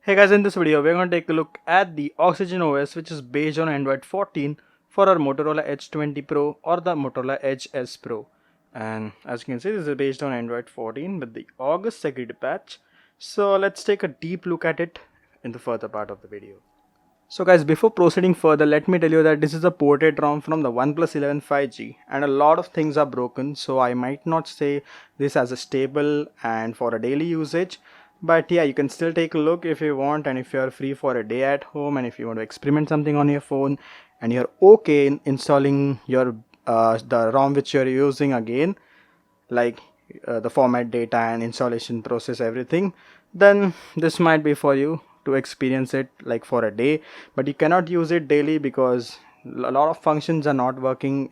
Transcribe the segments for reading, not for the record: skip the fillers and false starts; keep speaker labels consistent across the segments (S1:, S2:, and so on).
S1: Hey guys, in this video we're going to take a look at the OxygenOS, which is based on Android 14 for our Motorola Edge 20 Pro or the Motorola Edge S Pro. And as you can see, this is based on Android 14 with the August security patch. So let's take a deep look at it in the further part of the video. So guys, before proceeding further, let me tell you that this is a ported ROM from the OnePlus 11 5G and a lot of things are broken, so I might not say this as a stable and for a daily usage. But yeah, you can still take a look if you want, and if you're free for a day at home and if you want to experiment something on your phone and you're okay in installing your the ROM which you're using again, like the format data and installation process, everything, then this might be for you to experience it like for a day. But you cannot use it daily because a lot of functions are not working,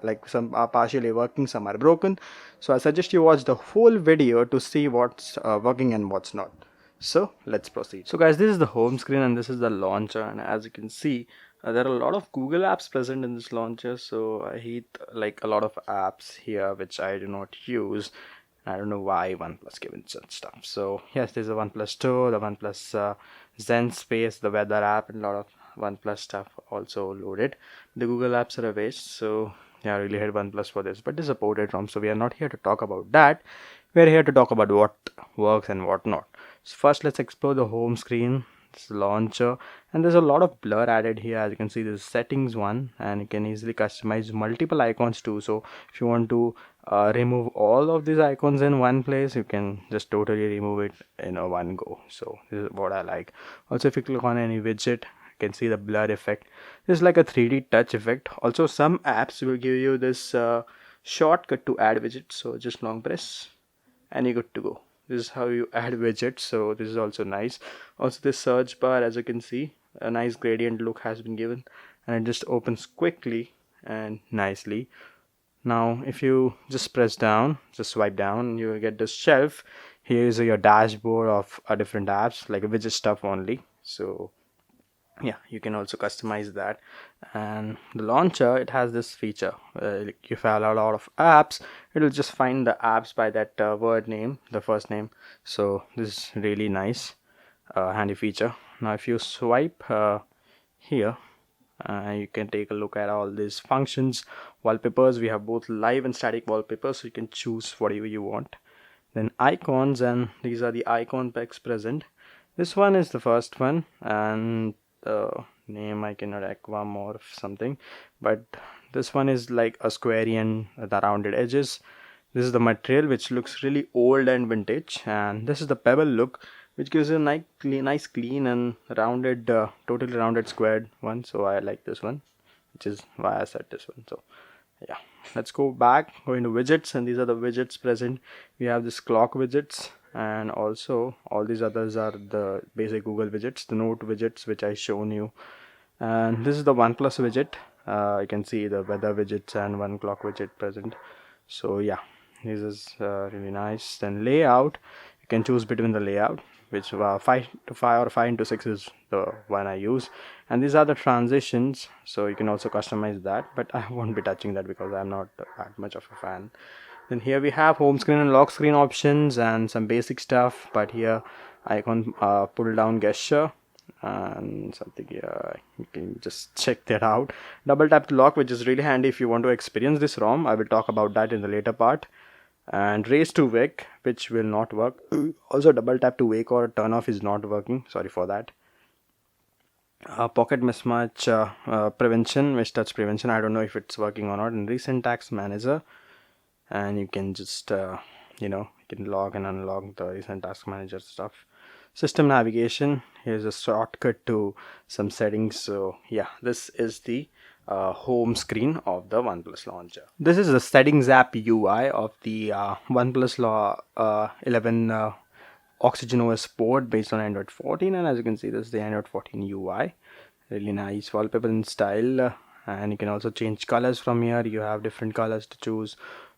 S1: like some are partially working, some are broken. So I suggest you watch the whole video to see what's working and what's not. So let's proceed. So guys, this is the home screen and this is the launcher, and as you can see, there are a lot of Google apps present in this launcher. So I hate like a lot of apps here which I do not use. I don't know why OnePlus given such stuff. So yes, there's a OnePlus 2, the OnePlus Zen Space, the weather app, and a lot of OnePlus stuff also loaded. The Google apps are a waste. So yeah, I really hate OnePlus for this, but this is a ported ROM, so we are not here to talk about that. We're here to talk about what works and what not. So first, let's explore the home screen. This launcher, and there's a lot of blur added here. As you can see, there's settings one, and you can easily customize multiple icons too. So if you want to remove all of these icons in one place, you can just totally remove it in a one go. So this is what I like. Also, if you click on any widget, you can see the blur effect. This is like a 3D touch effect. Also, some apps will give you this shortcut to add widgets. So just long press and you're good to go. This is how you add widgets, so this is also nice. Also, this search bar, as you can see, a nice gradient look has been given, and it just opens quickly and nicely. Now if you just press down, just swipe down, you will get this shelf. Here is your dashboard of different apps, like widget stuff only. So yeah, you can also customize that. And the launcher, it has this feature, like if you have a lot of apps, it will just find the apps by that word name, the first name. So this is really nice, handy feature. Now if you swipe here, you can take a look at all these functions. Wallpapers, we have both live and static wallpapers, so you can choose whatever you want. Then icons, and these are the icon packs present. This one is the first one, and the name I cannot aquamorph something, but this one is like a squarian, the rounded edges. This is the material which looks really old and vintage, and this is the pebble look which gives you a nice clean and rounded, totally rounded squared one. So I like this one, which is why I said this one. So yeah, let's go into widgets, and these are the widgets present. We have this clock widgets, and also all these others are the basic Google widgets, the note widgets which I shown you. And this is the OnePlus widget. You can see the weather widgets and one clock widget present. So yeah, this is really nice. Then layout, you can choose between the layout, which 5:5 or 5:6 is the one I use. And these are the transitions, so you can also customize that, but I won't be touching that because I'm not that much of a fan. Then here we have home screen and lock screen options and some basic stuff, but here icon pull down gesture and something here, you can just check that out. Double tap to lock, which is really handy if you want to experience this ROM. I will talk about that in the later part. And raise to wake, which will not work. Also double tap to wake or turn off is not working, sorry for that. Pocket mismatch prevention, miss touch prevention, I don't know if it's working or not. And recent tax manager, and you can just you can log and unlock the recent task manager stuff. System navigation, here's a shortcut to some settings. So yeah, this is the home screen of the OnePlus launcher. This is the settings app UI of the OnePlus 11 OxygenOS port based on Android 14, and as you can see, this is the Android 14 UI. Really nice wallpaper in style, and you can also change colors from here. You have different colors to choose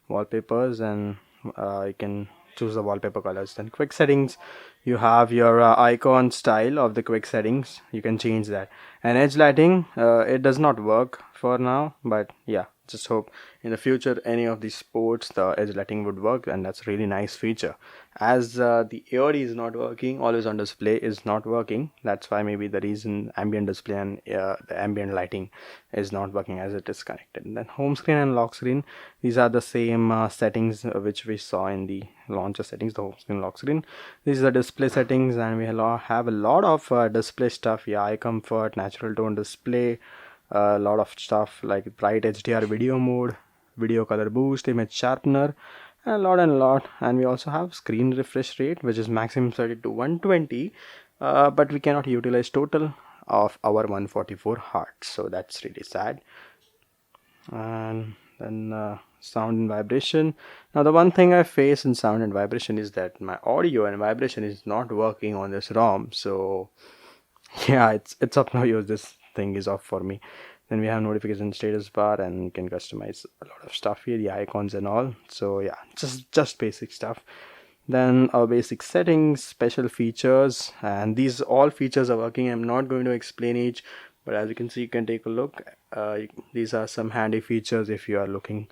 S1: wallpapers, and you can choose the wallpaper colors. Then quick settings, you have your icon style of the quick settings, you can change that. And edge lighting, it does not work for now, but yeah, just hope in the future any of these ports the edge lighting would work, and that's a really nice feature. As the AOD is not working, always on display is not working. That's why maybe the reason ambient display and the ambient lighting is not working as it is connected. And then home screen and lock screen, these are the same settings which we saw in the launcher settings, the home screen, lock screen. These are display settings, and we have a lot of display stuff. Yeah, eye comfort, natural tone display, a lot of stuff like bright HDR video mode, video color boost, image sharpener, and a lot. And we also have screen refresh rate, which is maximum set to 120, but we cannot utilize total of our 144 hertz, so that's really sad. And then sound and vibration. Now the one thing I face in sound and vibration is that my audio and vibration is not working on this ROM. So yeah, it's of no use. This thing is off for me. Then we have notification status bar, and you can customize a lot of stuff here, the icons and all. So yeah, just basic stuff. Then our basic settings, special features, and these all features are working. I'm not going to explain each, but as you can see, you can take a look. These are some handy features if you are looking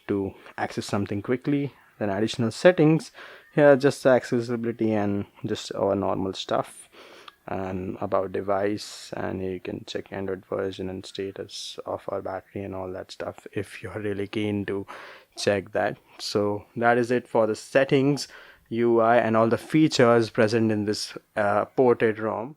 S1: to access something quickly. Then additional settings here, just accessibility and just our normal stuff, and about device, and you can check Android version and status of our battery and all that stuff if you're really keen to check that. So that is it for the settings, UI, and all the features present in this ported ROM.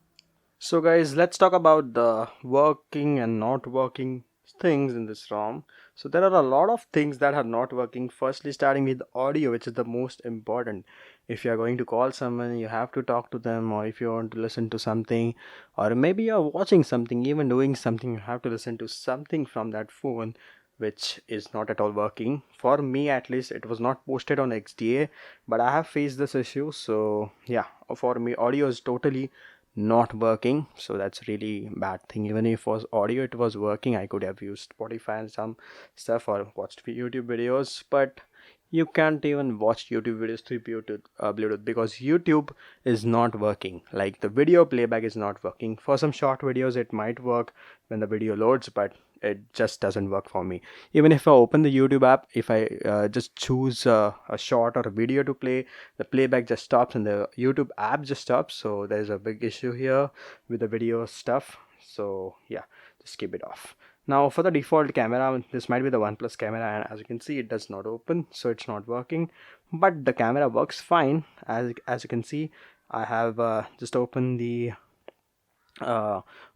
S1: So guys, let's talk about the working and not working things in this ROM. So there are a lot of things that are not working. Firstly, starting with audio, which is the most important. If you are going to call someone, you have to talk to them, or if you want to listen to something, or maybe you're watching something, even doing something, you have to listen to something from that phone, which is not at all working. For me at least, it was not posted on XDA, but I have faced this issue. So yeah, for me audio is totally not working, so that's really bad thing. Even if was audio it was working, I could have used Spotify and some stuff, or watched YouTube videos, but you can't even watch YouTube videos through Bluetooth, because YouTube is not working. Like the video playback is not working. For some short videos it might work when the video loads, but it just doesn't work for me. Even if I open the YouTube app, if I just choose a short or a video to play, the playback just stops and the YouTube app just stops. So there's a big issue here with the video stuff. So yeah, just keep it off. Now for the default camera, this might be the OnePlus camera, and as you can see it does not open, so it's not working. But the camera works fine. As you can see, I have just opened the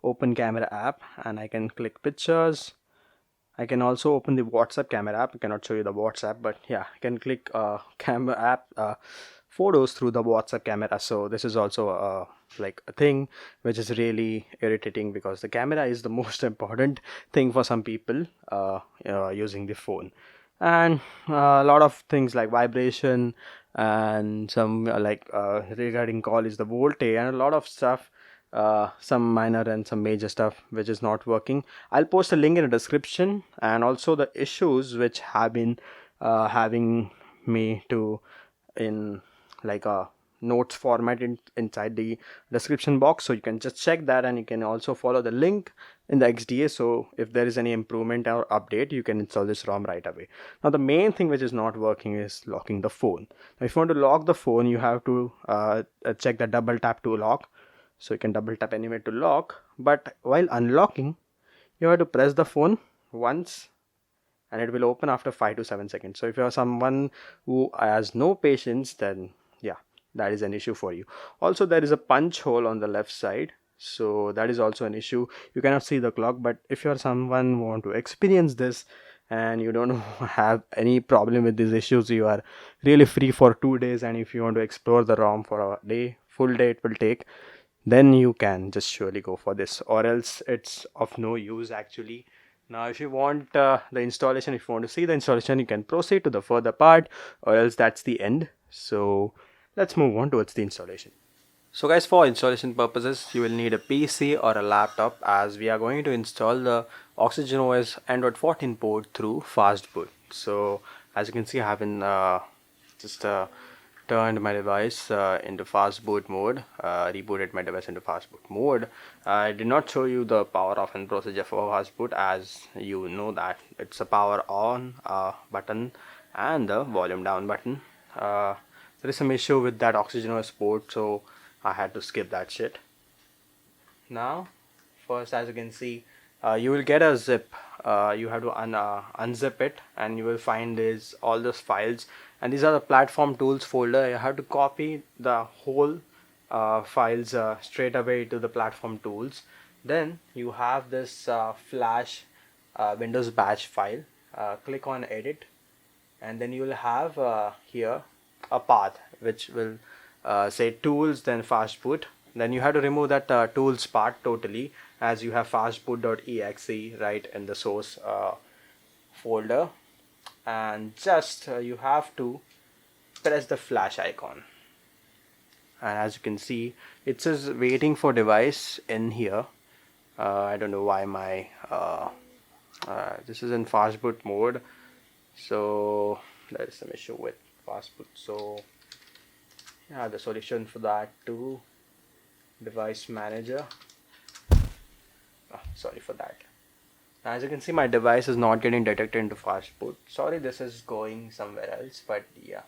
S1: open camera app, and I can click pictures. I can also open the WhatsApp camera app. I cannot show you the WhatsApp, but yeah, I can click camera app photos through the WhatsApp camera. So this is also like a thing which is really irritating, because the camera is the most important thing for some people using the phone. And a lot of things like vibration, and some regarding call is the voltage, and a lot of stuff, some minor and some major stuff which is not working. I'll post a link in the description, and also the issues which have been having me to in like a notes format inside the description box, so you can just check that, and you can also follow the link in the XDA. So if there is any improvement or update, you can install this ROM right away. Now the main thing which is not working is locking the phone. Now if you want to lock the phone, you have to check the double tap to lock. So you can double tap anywhere to lock, but while unlocking you have to press the phone once, and it will open after 5 to 7 seconds. So if you are someone who has no patience, then yeah, that is an issue for you. Also there is a punch hole on the left side, so that is also an issue. You cannot see the clock, but if you are someone who want to experience this and you don't have any problem with these issues, you are really free for 2 days, and if you want to explore the ROM for a day, full day it will take, then you can just surely go for this, or else it's of no use actually. Now if you want the installation, if you want to see the installation, you can proceed to the further part, or else that's the end. So let's move on towards the installation. So guys, for installation purposes you will need a PC or a laptop, as we are going to install the OxygenOS Android 14 port through fastboot. So as you can see, I have been just turned my device into fastboot mode, rebooted my device into fastboot mode. I did not show you the power off and procedure for fastboot, as you know that it's a power on button and the volume down button. There is some issue with that OxygenOS port, so I had to skip that shit. Now, first, as you can see, you will get a zip. You have to unzip it, and you will find this all those files, and these are the platform tools folder. You have to copy the whole files straight away to the platform tools. Then you have this flash Windows batch file. Click on edit, and then you will have here a path which will say tools, then fastboot. Then you have to remove that tools part totally, as you have fastboot.exe right in the source folder, and just you have to press the flash icon, and as you can see it says waiting for device in here. I don't know why my this is in fastboot mode, so there is some issue with fastboot. So yeah, the solution for that too, device manager. Sorry for that. As you can see, my device is not getting detected into fastboot. Sorry, this is going somewhere else, but yeah.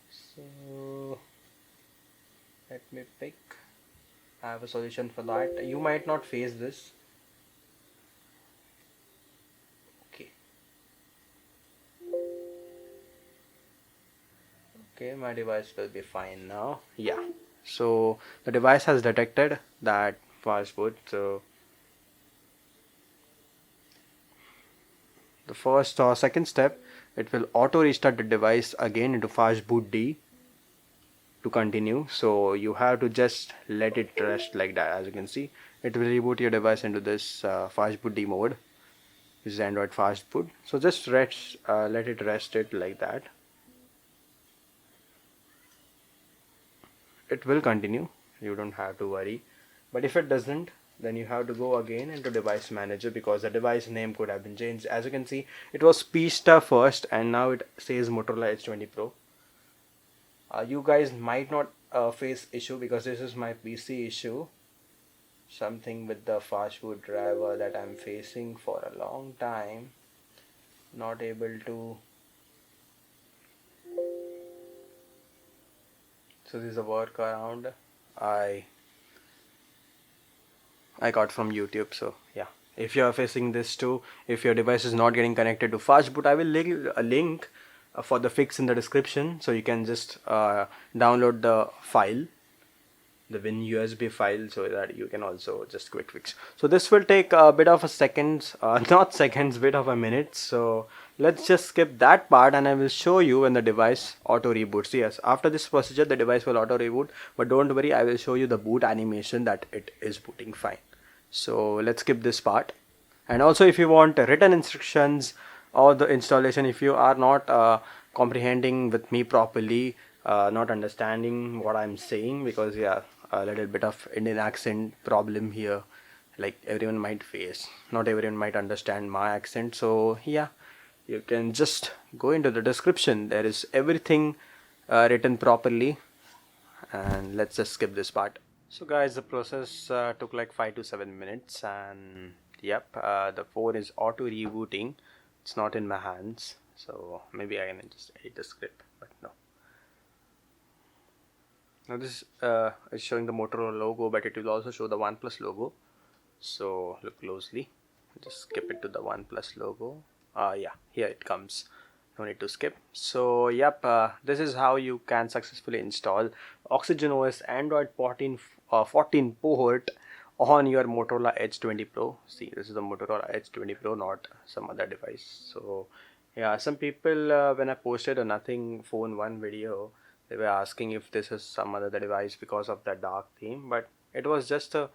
S1: So let me pick. I have a solution for that. You might not face this. Okay. Okay, my device will be fine now. Yeah. So the device has detected that fastboot. So the first or second step, it will auto restart the device again into fastboot D to continue. So you have to just let it rest like that. As you can see, it will reboot your device into this fastboot D mode. This is Android fastboot. So just let it rest it like that. It will continue. You don't have to worry. But if it doesn't, then you have to go again into device manager, because the device name could have been changed. As you can see, it was Pista first, and now it says Motorola H20 Pro. You guys might not face issue, because this is my PC issue. Something with the fastboot driver that I'm facing for a long time. Not able to. So this is a workaround I got from YouTube. So yeah, if you are facing this too, if your device is not getting connected to fastboot, I will leave a link for the fix in the description, so you can just download the file, the WinUSB file, so that you can also just quick fix. So this will take a bit of a seconds, not seconds, bit of a minute. So let's just skip that part, and I will show you when the device auto reboots. Yes, after this procedure the device will auto reboot, but don't worry, I will show you the boot animation that it is booting fine. So let's skip this part. And also, if you want written instructions or the installation, if you are not comprehending with me properly, not understanding what I'm saying, because yeah, a little bit of Indian accent problem here, like everyone might face, not everyone might understand my accent. So yeah, you can just go into the description, there is everything written properly. And let's just skip this part. So guys, the process took like 5 to 7 minutes, and yep, the phone is auto rebooting. It's not in my hands, so maybe I can just edit the script, but no. Now this is showing the Motorola logo, but it will also show the OnePlus logo. So look closely. Just skip it to the OnePlus logo. Yeah, here it comes. No need to skip. So yep, this is how you can successfully install OxygenOS Android 14 port on your Motorola H20 Pro. See, this is the Motorola H20 Pro, not some other device. So yeah, some people when I posted a Nothing Phone 1 video, they were asking if this is some other device because of the dark theme, but it was just a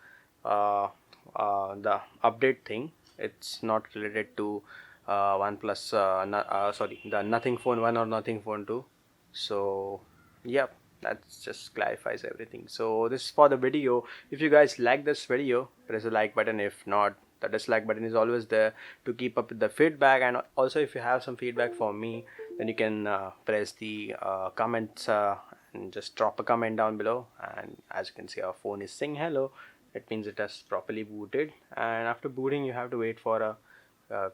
S1: the update thing. It's not related to OnePlus, sorry, the Nothing Phone 1 or Nothing Phone 2. So yep, that just clarifies everything. So this is for the video. If you guys like this video, press the like button. If not, the dislike button is always there to keep up with the feedback. And also, if you have some feedback for me, then you can press the comments and just drop a comment down below. And as you can see, our phone is saying hello. It means it has properly booted, and after booting you have to wait for a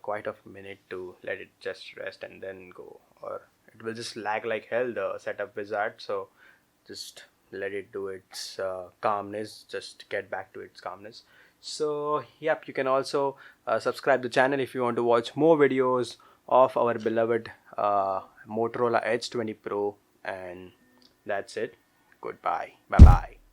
S1: quite a minute to let it just rest and then go, or it will just lag like hell, the setup wizard. So just let it do its calmness, just get back to its calmness. So yep, you can also subscribe the channel if you want to watch more videos of our beloved Motorola Edge 20 Pro. And that's it. Goodbye. Bye bye.